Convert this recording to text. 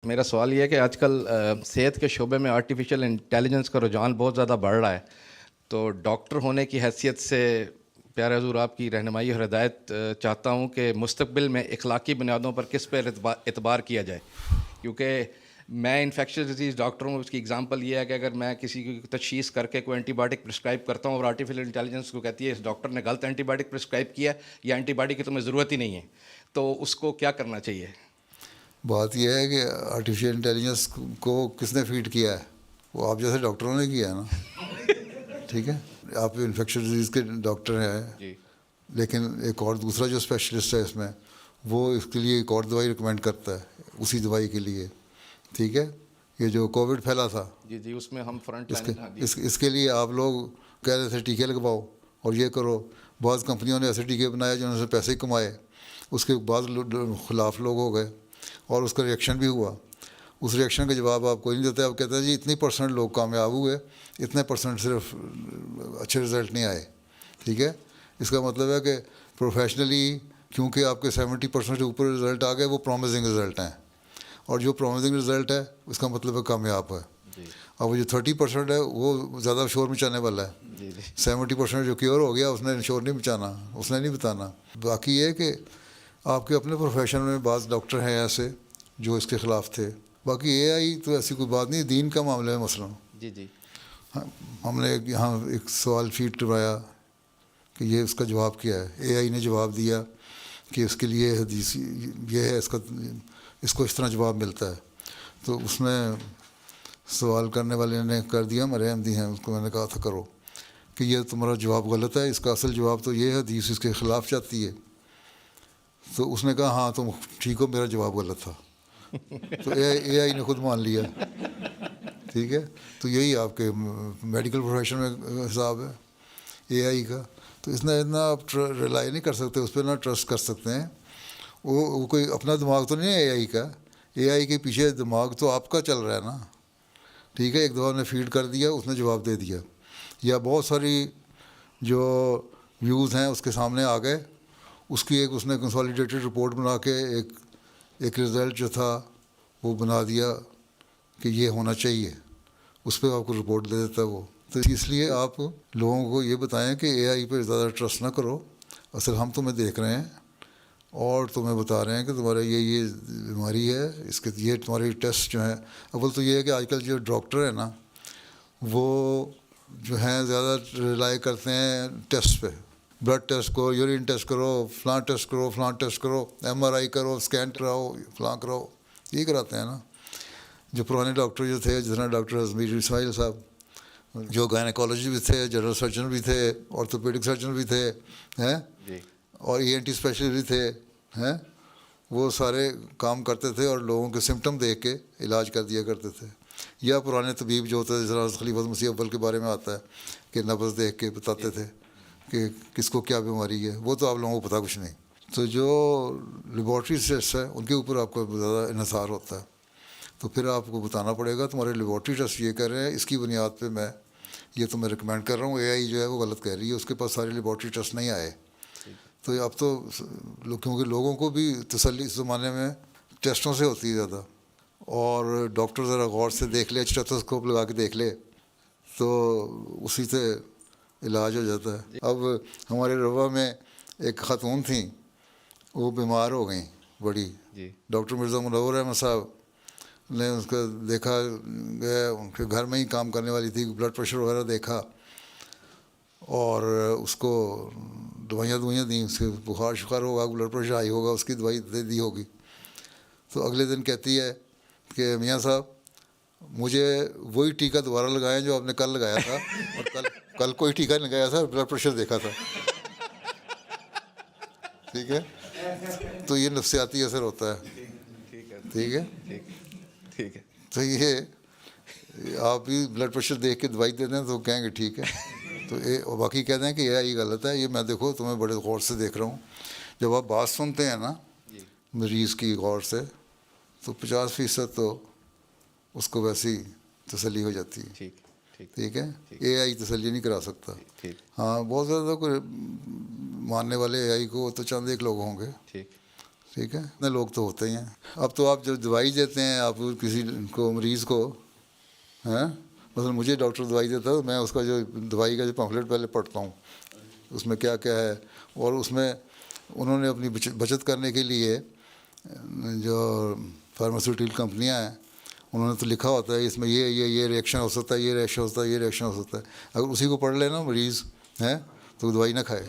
میرا سوال یہ ہے کہ آج کل صحت کے شعبے میں آرٹیفیشیل انٹیلیجنس کا رجحان بہت زیادہ بڑھ رہا ہے، تو ڈاکٹر ہونے کی حیثیت سے پیارے حضور آپ کی رہنمائی اور ہدایت چاہتا ہوں کہ مستقبل میں اخلاقی بنیادوں پر کس پر اعتبار کیا جائے، کیونکہ میں انفیکشس ڈیزیز ڈاکٹر ہوں. اس کی اگزامپل یہ ہے کہ اگر میں کسی کی تشخیص کر کے کوئی اینٹی بائیوٹک پرسکرائب کرتا ہوں اور آرٹیفیشیل انٹیلیجنس کو کہتی ہے اس ڈاکٹر نے غلط اینٹی بائیوٹک پرسکرائب کیا یا اینٹی بائیوٹک کی تمہیں ضرورت ہی نہیں ہے، تو اس کو کیا کرنا چاہیے؟ بات یہ ہے کہ آرٹیفیشیل انٹیلیجنس کو کس نے فیڈ کیا ہے؟ وہ آپ جیسے ڈاکٹروں نے کیا ہے نا. ٹھیک ہے، آپ انفیکشن ڈیزیز کے ڈاکٹر ہیں، جی لیکن ایک اور دوسرا جو اسپیشلسٹ ہے اس میں، وہ اس کے لیے ایک اور دوائی ریکمینڈ کرتا ہے اسی دوائی کے لیے. ٹھیک ہے، یہ جو کووڈ پھیلا تھا، جی جی اس میں ہم فرنٹ اس کے لائن اس کے لیے آپ لوگ کہہ رہے تھے ٹیکے لگواؤ اور یہ کرو. بعض کمپنیوں نے ایسے ٹیکے بنائے جنہوں سے پیسے کمائے، اس کے بعض خلاف لوگ ہو گئے اور اس کا ریئیکشن بھی ہوا. اس ریئیکشن کا جواب آپ کوئی نہیں دیتے. آپ کہتے ہیں جی اتنی پرسنٹ لوگ کامیاب ہوئے، اتنے پرسنٹ صرف اچھے رزلٹ نہیں آئے. ٹھیک ہے، اس کا مطلب ہے کہ پروفیشنلی کیونکہ آپ کے 70% سے اوپر رزلٹ آ گئے، وہ پرومزنگ رزلٹ ہیں، اور جو پرومزنگ رزلٹ ہے اس کا مطلب ہے کامیاب ہے. اور وہ جو 30% ہے وہ زیادہ شور مچانے والا ہے. جی جی 70% جو کیور ہو گیا اس نے شور نہیں مچانا، اس نے نہیں بتانا. باقی یہ کہ آپ کے اپنے پروفیشن میں بعض ڈاکٹر ہیں ایسے جو اس کے خلاف تھے. باقی اے آئی تو ایسی کوئی بات نہیں، دین کا معاملہ ہے مثلا. جی جی ہم نے یہاں ایک سوال فیڈ کروایا کہ یہ اس کا جواب کیا ہے. اے آئی نے جواب دیا کہ اس کے لیے حدیث یہ ہے، اس کو اس طرح جواب ملتا ہے. تو اس میں سوال کرنے والے نے کر دیا، ہمارے احمدی ہیں، اس کو میں نے کہا تھا کرو کہ یہ تمہارا جواب غلط ہے، اس کا اصل جواب تو یہ ہے، حدیث اس کے خلاف جاتی ہے. تو اس نے کہا ہاں تم ٹھیک ہو، میرا جواب غلط تھا. تو اے آئی نے خود مان لیا. ٹھیک ہے، تو یہی آپ کے میڈیکل پروفیشن میں حساب ہے اے آئی کا. تو اتنا آپ ریلائی نہیں کر سکتے اس پہ، نہ ٹرسٹ کر سکتے ہیں. وہ کوئی اپنا دماغ تو نہیں ہے اے آئی کا. اے آئی کے پیچھے دماغ تو آپ کا چل رہا ہے نا. ٹھیک ہے، ایک دفعہ نے فیڈ کر دیا، اس نے جواب دے دیا. یا بہت ساری جو ویوز ہیں اس کے سامنے آ گئے، اس کی اس نے کنسالیڈیٹڈ رپورٹ بنا کے ایک رزلٹ جو تھا وہ بنا دیا کہ یہ ہونا چاہیے. اس پہ آپ کو رپورٹ دے دیتا ہے وہ. تو اس لیے آپ لوگوں کو یہ بتائیں کہ اے آئی پہ زیادہ ٹرسٹ نہ کرو. اصل ہم تمہیں دیکھ رہے ہیں اور تمہیں بتا رہے ہیں کہ تمہارا یہ بیماری ہے، اس کے یہ تمہارے ٹیسٹ جو ہیں. اول تو یہ ہے کہ آج کل جو ڈاکٹر ہیں نا، وہ جو ہیں زیادہ ریلائی کرتے ہیں ٹیسٹ پہ. بلڈ ٹیسٹ کرو، یورین ٹیسٹ کرو، فلاں ٹیسٹ کرو، فلاں ٹیسٹ کرو، ایم آر آئی کرو، اسکین کراؤ، فلاں کراؤ، یہی کراتے ہیں نا. جو پرانے ڈاکٹر جو تھے، جس طرح ڈاکٹر ازمیر اسماعیل صاحب، جو گائنیکالوجی بھی تھے، جنرل سرجن بھی تھے، آرتھوپیڈک سرجن بھی تھے ہیں، اور ای این ٹی اسپیشلسٹ بھی تھے ہیں، وہ سارے کام کرتے تھے اور لوگوں کے سمٹم دیکھ کے علاج کر دیا کرتے تھے. یا پرانے طبیب جو ہوتے تھے، جس طرح خلیفۃ مسیح اول کے بارے میں آتا ہے کہ نبض دیکھ کے بتاتے تھے کہ کس کو کیا بیماری ہے. وہ تو آپ لوگوں کو پتہ کچھ نہیں. تو جو لیبارٹری ٹیسٹ ہے ان کے اوپر آپ کو زیادہ انحصار ہوتا ہے. تو پھر آپ کو بتانا پڑے گا تمہارے لیبارٹری ٹیسٹ یہ کر رہے ہیں، اس کی بنیاد پہ میں یہ تمہیں ریکمینڈ کر رہا ہوں. اے آئی جو ہے وہ غلط کہہ رہی ہے، اس کے پاس سارے لیبارٹری ٹیسٹ نہیں آئے. تو اب تو کیونکہ لوگوں کو بھی تسلی اس زمانے میں ٹیسٹوں سے ہوتی ہے زیادہ، اور ڈاکٹر ذرا غور سے دیکھ لے، اسٹیتھوسکوپ لگا کے دیکھ لے تو اسی سے علاج ہو جاتا ہے. اب ہمارے روا میں ایک خاتون تھیں، وہ بیمار ہو گئیں بڑی. ڈاکٹر مرزا منور احمد صاحب نے اس کا دیکھا گیا، ان کے گھر میں ہی کام کرنے والی تھی، بلڈ پریشر وغیرہ دیکھا اور اس کو دوائیاں دیں، اس کے بخار شخار ہوگا، بلڈ پریشر ہائی ہوگا، اس کی دوائی دے دی ہوگی. تو اگلے دن کہتی ہے کہ میاں صاحب مجھے وہی ٹیکہ دوبارہ لگائیں جو آپ نے کل لگایا تھا، اور کل کوئی ٹیکہ نہیں لگایا تھا، بلڈ پریشر دیکھا تھا. ٹھیک ہے، تو یہ نفسیاتی اثر ہوتا ہے. ٹھیک ہے، ٹھیک ہے. تو یہ آپ بھی بلڈ پریشر دیکھ کے دوائی دے دیں تو کہیں گے ٹھیک ہے. تو باقی کہتے ہیں کہ یہ غلط ہے. یہ میں دیکھو تمہیں بڑے غور سے دیکھ رہا ہوں. جب آپ بات سنتے ہیں نا مریض کی غور سے، تو 50% تو اس کو ویسی تسلی ہو جاتی ہے. ٹھیک ہے، اے آئی تسلی نہیں کرا سکتا. ہاں بہت زیادہ کوئی ماننے والے اے آئی کو تو چند ایک لوگ ہوں گے. ٹھیک ہے، اتنے لوگ تو ہوتے ہی ہیں. اب تو آپ جب دوائی دیتے ہیں آپ کسی کو مریض کو، ہیں مثلا مجھے ڈاکٹر دوائی دیتا ہے تو میں اس کا جو دوائی کا جو پمفلٹ پہلے پڑھتا ہوں، اس میں کیا کیا ہے. اور اس میں انہوں نے اپنی بچت کرنے کے لیے جو فارماسیوٹیکل کمپنیاں ہیں انہوں نے تو لکھا ہوتا ہے اس میں یہ ریئیکشن ہو سکتا ہے، یہ ریئیکشن ہو سکتا ہے، یہ ریئیکشن ہو سکتا ہے. اگر اسی کو پڑھ لینا مریض ہیں تو دوائی نہ کھائے.